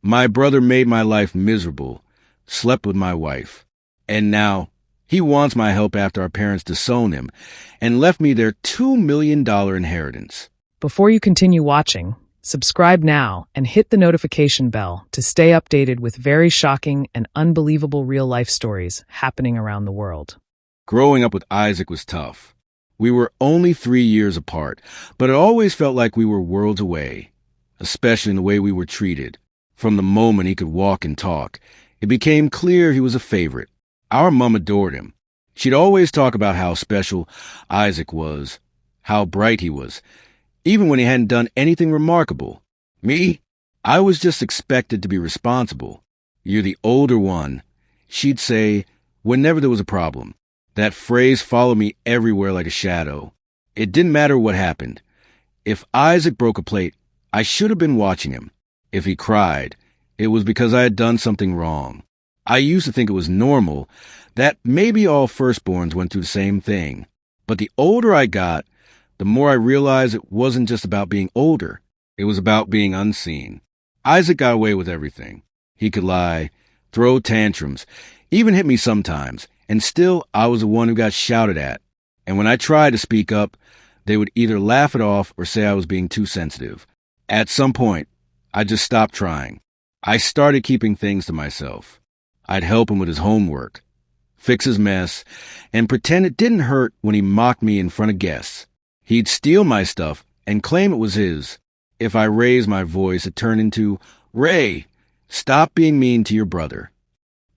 My brother made my life miserable, slept with my wife, and now he wants my help after our parents disowned him and left me their $2 million inheritance. Before you continue watching, subscribe now and hit the notification bell to stay updated with very shocking and unbelievable real-life stories happening around the world. Growing up with Isaac was tough. We were only 3 years apart, but it always felt like we were worlds away, especially in the way we were treated. From the moment he could walk and talk, it became clear he was a favorite. Our mom adored him. She'd always talk about how special Isaac was, how bright he was, even when he hadn't done anything remarkable. Me? I was just expected to be responsible. You're the older one, she'd say whenever there was a problem. That phrase followed me everywhere like a shadow. It didn't matter what happened. If Isaac broke a plate, I should have been watching him. If he cried, it was because I had done something wrong. I used to think it was normal, that maybe all firstborns went through the same thing. But the older I got, the more I realized it wasn't just about being older. It was about being unseen. Isaac got away with everything. He could lie, throw tantrums, even hit me sometimes, and still I was the one who got shouted at. And when I tried to speak up, they would either laugh it off or say I was being too sensitive. At some point, I just stopped trying. I started keeping things to myself. I'd help him with his homework, fix his mess, and pretend it didn't hurt when he mocked me in front of guests. He'd steal my stuff and claim it was his. If I raised my voice, it turned into, "Ray, stop being mean to your brother."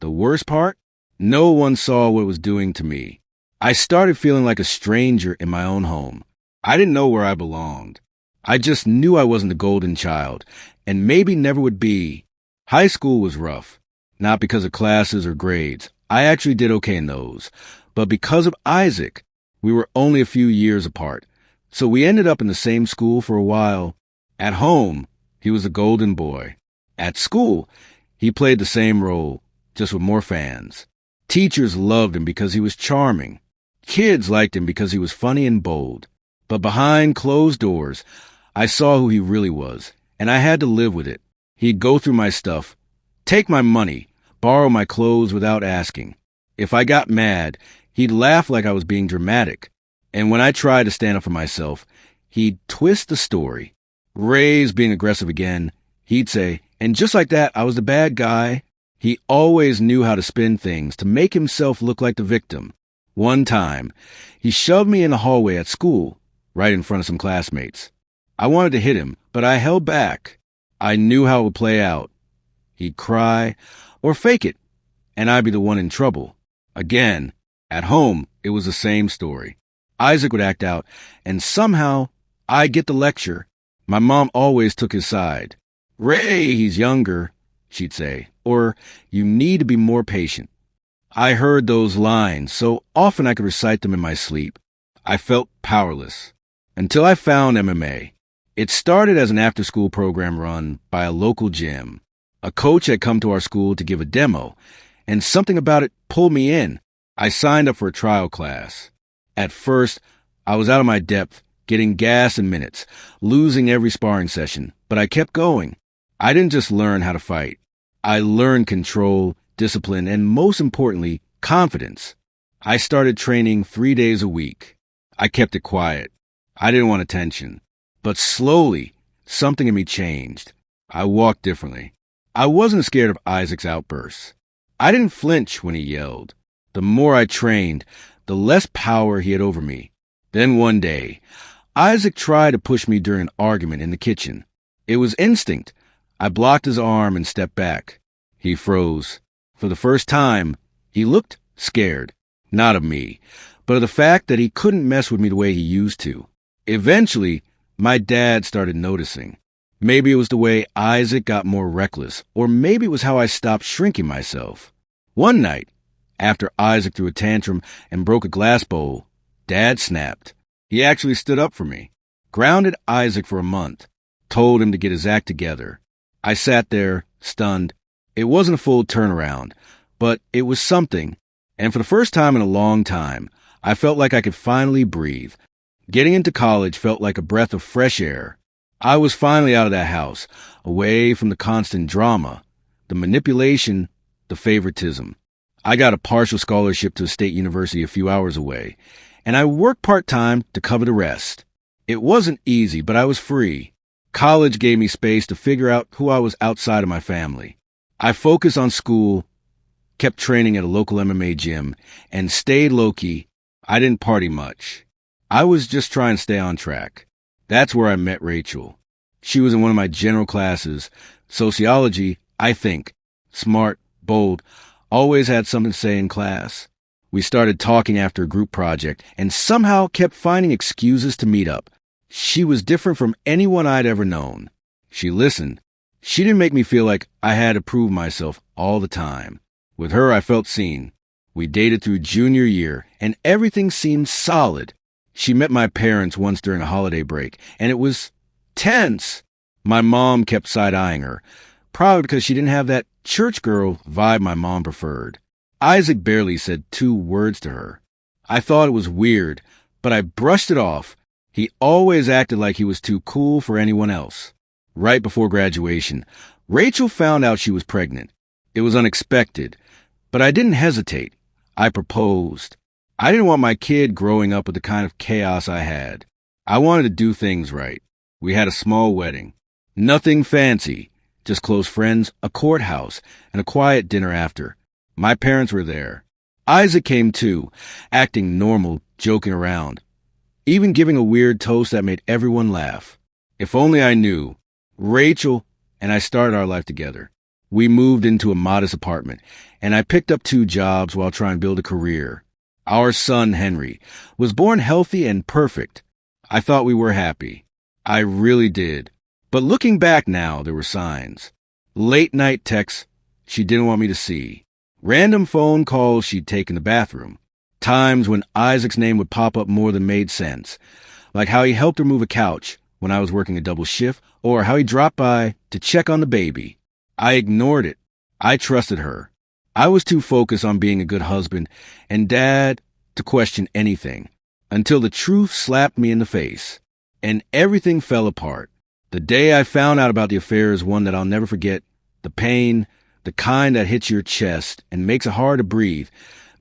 The worst part? No one saw what it was doing to me. I started feeling like a stranger in my own home. I didn't know where I belonged. I just knew I wasn't the golden child, and maybe never would be. High school was rough, not because of classes or grades. I actually did okay in those. But because of Isaac, we were only a few years apart. So we ended up in the same school for a while. At home, he was a golden boy. At school, he played the same role, just with more fans. Teachers loved him because he was charming. Kids liked him because he was funny and bold. But behind closed doors, I saw who he really was, and I had to live with it. He'd go through my stuff, take my money, borrow my clothes without asking. If I got mad, he'd laugh like I was being dramatic. And when I tried to stand up for myself, he'd twist the story. Ray's being aggressive again. He'd say, and just like that, I was the bad guy. He always knew how to spin things to make himself look like the victim. One time, he shoved me in the hallway at school, right in front of some classmates. I wanted to hit him, but I held back. I knew how it would play out. He'd cry or fake it, and I'd be the one in trouble. Again, at home, it was the same story. Isaac would act out, and somehow I'd get the lecture. My mom always took his side. "Ray, he's younger," she'd say, or "you need to be more patient." I heard those lines so often I could recite them in my sleep. I felt powerless. Until I found MMA. It started as an after-school program run by a local gym. A coach had come to our school to give a demo, and something about it pulled me in. I signed up for a trial class. At first, I was out of my depth, getting gas in minutes, losing every sparring session, but I kept going. I didn't just learn how to fight. I learned control, discipline, and most importantly, confidence. I started training 3 days a week. I kept it quiet. I didn't want attention. But slowly, something in me changed. I walked differently. I wasn't scared of Isaac's outbursts. I didn't flinch when he yelled. The more I trained, the less power he had over me. Then one day, Isaac tried to push me during an argument in the kitchen. It was instinct. I blocked his arm and stepped back. He froze. For the first time, he looked scared. Not of me, but of the fact that he couldn't mess with me the way he used to. Eventually, my dad started noticing. Maybe it was the way Isaac got more reckless, or maybe it was how I stopped shrinking myself. One night, after Isaac threw a tantrum and broke a glass bowl, Dad snapped. He actually stood up for me, grounded Isaac for a month, told him to get his act together. I sat there, stunned. It wasn't a full turnaround, but it was something. And for the first time in a long time, I felt like I could finally breathe. Getting into college felt like a breath of fresh air. I was finally out of that house, away from the constant drama, the manipulation, the favoritism. I got a partial scholarship to a state university a few hours away, and I worked part-time to cover the rest. It wasn't easy, but I was free. College gave me space to figure out who I was outside of my family. I focused on school, kept training at a local MMA gym, and stayed low-key. I didn't party much. I was just trying to stay on track. That's where I met Rachel. She was in one of my general classes. Sociology, I think. Smart, bold, always had something to say in class. We started talking after a group project and somehow kept finding excuses to meet up. She was different from anyone I'd ever known. She listened. She didn't make me feel like I had to prove myself all the time. With her, I felt seen. We dated through junior year, and everything seemed solid. She met my parents once during a holiday break, and it was tense. My mom kept side-eyeing her, probably because she didn't have that church girl vibe my mom preferred. Isaac barely said 2 words to her. I thought it was weird, but I brushed it off. He always acted like he was too cool for anyone else. Right before graduation, Rachel found out she was pregnant. It was unexpected, but I didn't hesitate. I proposed. I didn't want my kid growing up with the kind of chaos I had. I wanted to do things right. We had a small wedding. Nothing fancy, just close friends, a courthouse, and a quiet dinner after. My parents were there. Isaac came too, acting normal, joking around, even giving a weird toast that made everyone laugh. If only I knew. Rachel and I started our life together. We moved into a modest apartment, and I picked up 2 jobs while trying to build a career. Our son, Henry, was born healthy and perfect. I thought we were happy. I really did. But looking back now, there were signs. Late-night texts she didn't want me to see. Random phone calls she'd take in the bathroom. Times when Isaac's name would pop up more than made sense, like how he helped her move a couch when I was working a double shift, or how he dropped by to check on the baby. I ignored it. I trusted her. I was too focused on being a good husband and dad to question anything, until the truth slapped me in the face, and everything fell apart. The day I found out about the affair is one that I'll never forget. The pain, the kind that hits your chest and makes it hard to breathe,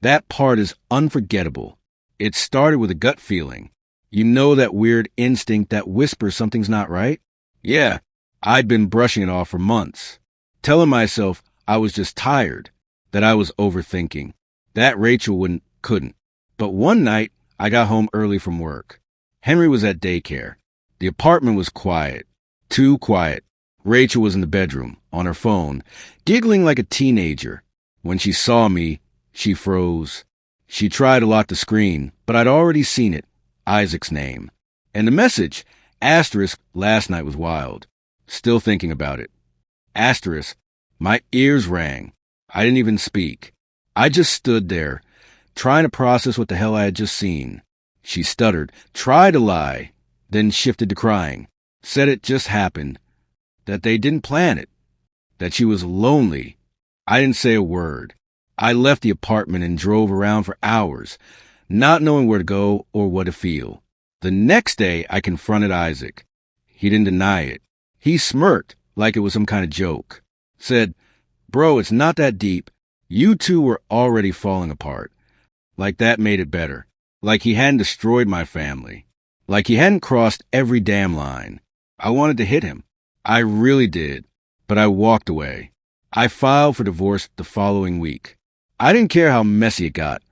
that part is unforgettable. It started with a gut feeling. You know, that weird instinct that whispers something's not right? Yeah, I'd been brushing it off for months, telling myself I was just tired, that I was overthinking, that Rachel couldn't. But one night, I got home early from work. Henry was at daycare. The apartment was quiet, too quiet. Rachel was in the bedroom, on her phone, giggling like a teenager. When she saw me, she froze. She tried to lock the screen, but I'd already seen it. Isaac's name. And the message, asterisk, last night was wild. Still thinking about it. Asterisk, my ears rang. I didn't even speak. I just stood there, trying to process what the hell I had just seen. She stuttered, tried to lie, then shifted to crying. Said it just happened. That they didn't plan it. That she was lonely. I didn't say a word. I left the apartment and drove around for hours, not knowing where to go or what to feel. The next day, I confronted Isaac. He didn't deny it. He smirked like it was some kind of joke. Said, "Bro, it's not that deep. You two were already falling apart." Like that made it better. Like he hadn't destroyed my family. Like he hadn't crossed every damn line. I wanted to hit him. I really did. But I walked away. I filed for divorce the following week. I didn't care how messy it got.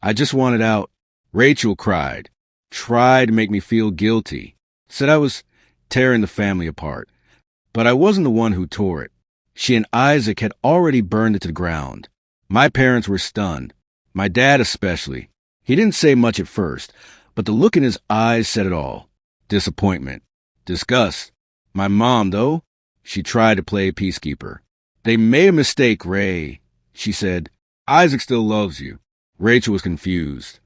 I just wanted out. Rachel cried. Tried to make me feel guilty. Said I was tearing the family apart. But I wasn't the one who tore it. She and Isaac had already burned it to the ground. My parents were stunned. My dad especially. He didn't say much at first, but the look in his eyes said it all. Disappointment. Disgust. My mom, though, she tried to play peacekeeper. "They made a mistake, Ray," she said. "Isaac still loves you." Rachel was confused.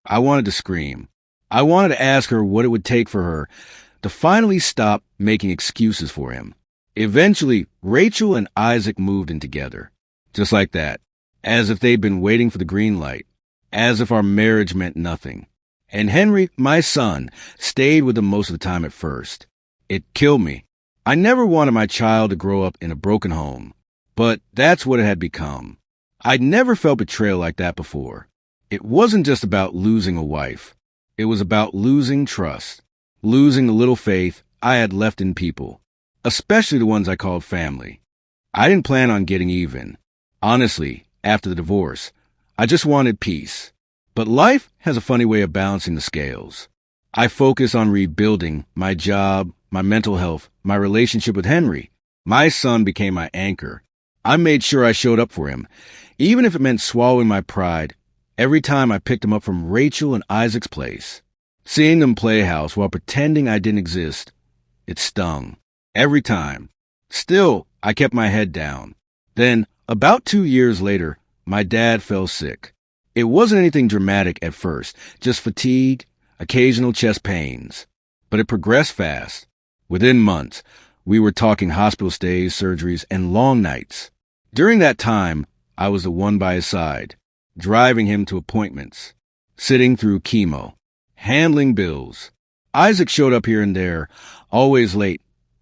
I wanted to scream. I wanted to ask her what it would take for her to finally stop making excuses for him. Eventually, Rachel and Isaac moved in together. Just like that. As if they'd been waiting for the green light. As if our marriage meant nothing. And Henry, my son, stayed with them most of the time at first. It killed me. I never wanted my child to grow up in a broken home, but that's what it had become. I'd never felt betrayal like that before. It wasn't just about losing a wife. It was about losing trust, losing the little faith I had left in people, especially the ones I called family. I didn't plan on getting even. Honestly, after the divorce, I just wanted peace. But life has a funny way of balancing the scales. I focused on rebuilding my job, my mental health, my relationship with Henry. My son became my anchor. I made sure I showed up for him, even if it meant swallowing my pride every time I picked him up from Rachel and Isaac's place. Seeing them play house while pretending I didn't exist, it stung. Every time. Still, I kept my head down. Then, about 2 years later, my dad fell sick. It wasn't anything dramatic at first, just fatigue, occasional chest pains. But it progressed fast. Within months, we were talking hospital stays, surgeries, and long nights. During that time, I was the one by his side, driving him to appointments, sitting through chemo, handling bills. Isaac showed up here and there, always late,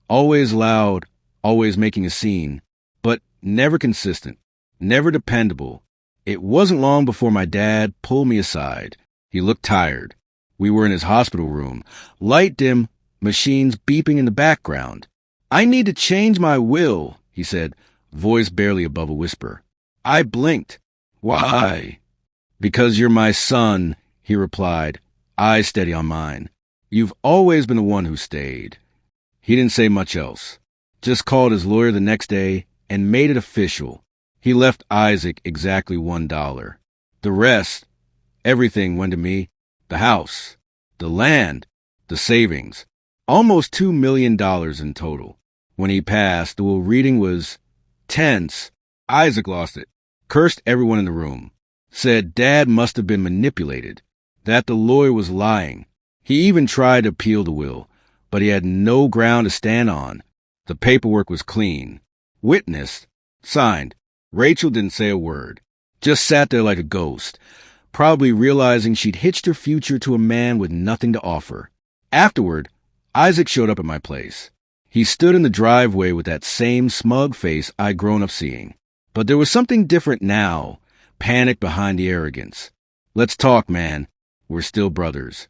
always loud, always making a scene, but never consistent, never dependable. It wasn't long before my dad pulled me aside. He looked tired. We were in his hospital room, light dim, machines beeping in the background. "I need to change my will," he said, voice barely above a whisper. I blinked. "Why?" "Because you're my son," he replied, eyes steady on mine. "You've always been the one who stayed." He didn't say much else, just called his lawyer the next day and made it official. He left Isaac exactly $1. The rest, everything went to me. The house, the land, the savings. Almost $2 million in total. When he passed, the will reading was tense. Isaac lost it, cursed everyone in the room, said Dad must have been manipulated, that the lawyer was lying. He even tried to appeal the will, but he had no ground to stand on. The paperwork was clean. Witnessed, signed. Rachel didn't say a word, just sat there like a ghost, probably realizing she'd hitched her future to a man with nothing to offer. Afterward, Isaac showed up at my place. He stood in the driveway with that same smug face I'd grown up seeing. But there was something different now, panic behind the arrogance. "Let's talk, man. We're still brothers."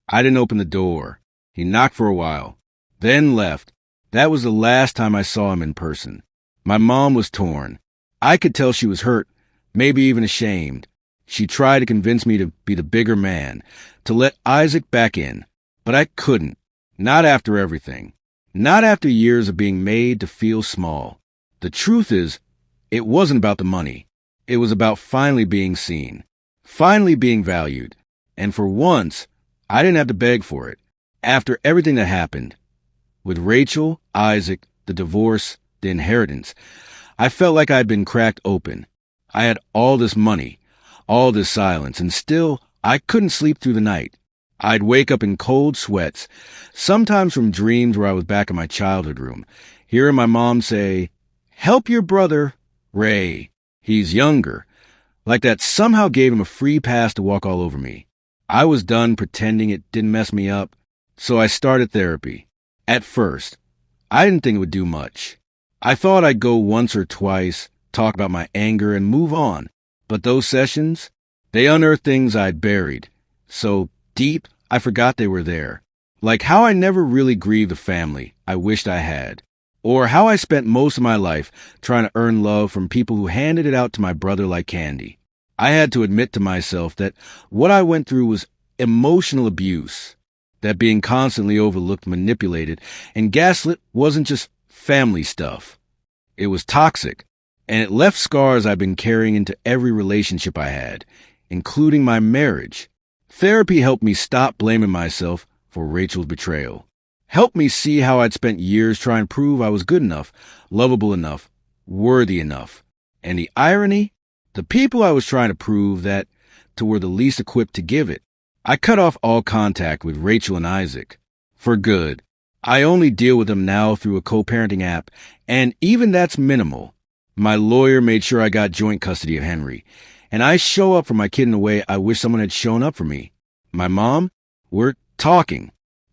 I didn't open the door. He knocked for a while, then left. That was the last time I saw him in person. My mom was torn. I could tell she was hurt, maybe even ashamed. She tried to convince me to be the bigger man, to let Isaac back in. But I couldn't. Not after everything. Not after years of being made to feel small. The truth is, it wasn't about the money. It was about finally being seen, finally being valued. And for once, I didn't have to beg for it. After everything that happened, with Rachel, Isaac, the divorce, the inheritance, I felt like I'd been cracked open. I had all this money, all this silence, and still I couldn't sleep through the night. I'd wake up in cold sweats, sometimes from dreams where I was back in my childhood room, hearing my mom say, "Help your brother, Ray. He's younger." Like that somehow gave him a free pass to walk all over me. I was done pretending it didn't mess me up, so I started therapy. At first, I didn't think it would do much. I thought I'd go once or twice, talk about my anger, and move on. But those sessions, they unearthed things I'd buried. So deep, I forgot they were there. Like how I never really grieved the family I wished I had. Or how I spent most of my life trying to earn love from people who handed it out to my brother like candy. I had to admit to myself that what I went through was emotional abuse. That being constantly overlooked, manipulated, and gaslit wasn't just family stuff. It was toxic, and it left scars I've been carrying into every relationship I had, including my marriage. Therapy helped me stop blaming myself for Rachel's betrayal. Helped me see how I'd spent years trying to prove I was good enough, lovable enough, worthy enough. And the irony? The people I was trying to prove that to were the least equipped to give it. I cut off all contact with Rachel and Isaac. For good. I only deal with them now through a co-parenting app, and even that's minimal. My lawyer made sure I got joint custody of Henry, and I show up for my kid in a way I wish someone had shown up for me. My mom? We're talking.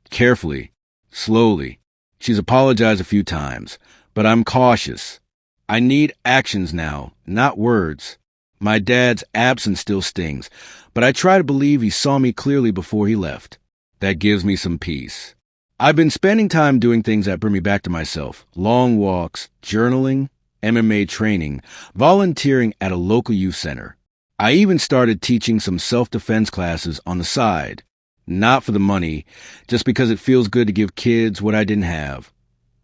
Carefully. Slowly. She's apologized a few times, but I'm cautious. I need actions now, not words. My dad's absence still stings, but I try to believe he saw me clearly before he left. That gives me some peace. I've been spending time doing things that bring me back to myself. Long walks, journaling, MMA training, volunteering at a local youth center. I even started teaching some self-defense classes on the side. Not for the money, just because it feels good to give kids what I didn't have.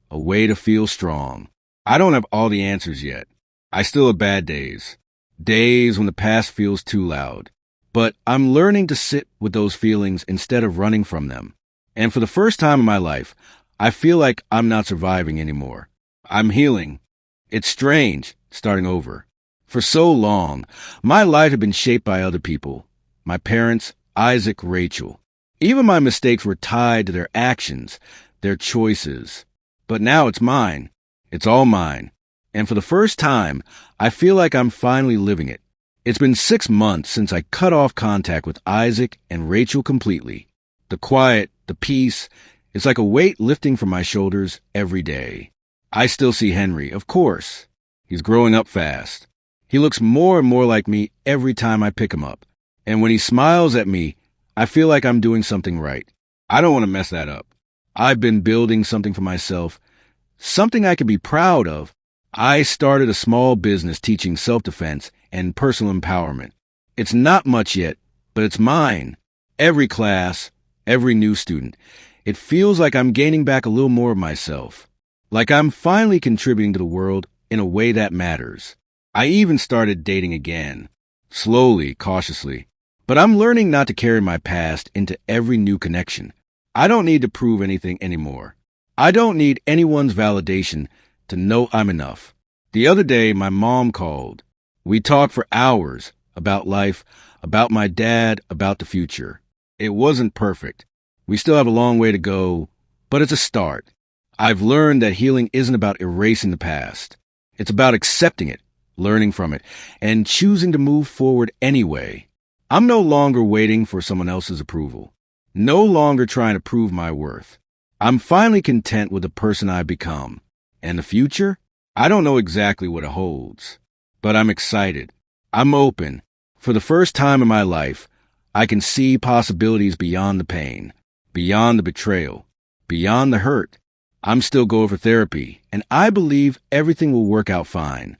A way to feel strong. I don't have all the answers yet. I still have bad days. Days when the past feels too loud. But I'm learning to sit with those feelings instead of running from them. And for the first time in my life, I feel like I'm not surviving anymore. I'm healing. It's strange, starting over. For so long, my life had been shaped by other people. My parents, Isaac, Rachel. Even my mistakes were tied to their actions, their choices. But now it's mine. It's all mine. And for the first time, I feel like I'm finally living it. It's been 6 months since I cut off contact with Isaac and Rachel completely. The quiet, the peace, it's like a weight lifting from my shoulders every day. I still see Henry, of course. He's growing up fast. He looks more and more like me every time I pick him up. And when he smiles at me, I feel like I'm doing something right. I don't want to mess that up. I've been building something for myself, something I can be proud of. I started a small business teaching self-defense and personal empowerment. It's not much yet, but it's mine. Every class, every new student, it feels like I'm gaining back a little more of myself. Like I'm finally contributing to the world in a way that matters. I even started dating again. Slowly, cautiously. But I'm learning not to carry my past into every new connection. I don't need to prove anything anymore. I don't need anyone's validation to know I'm enough. The other day, my mom called. We talked for hours about life, about my dad, about the future. It wasn't perfect. We still have a long way to go, but it's a start. I've learned that healing isn't about erasing the past. It's about accepting it, learning from it, and choosing to move forward anyway. I'm no longer waiting for someone else's approval. No longer trying to prove my worth. I'm finally content with the person I've become. And the future? I don't know exactly what it holds. But I'm excited. I'm open. For the first time in my life, I can see possibilities beyond the pain, beyond the betrayal, beyond the hurt. I'm still going for therapy, and I believe everything will work out fine.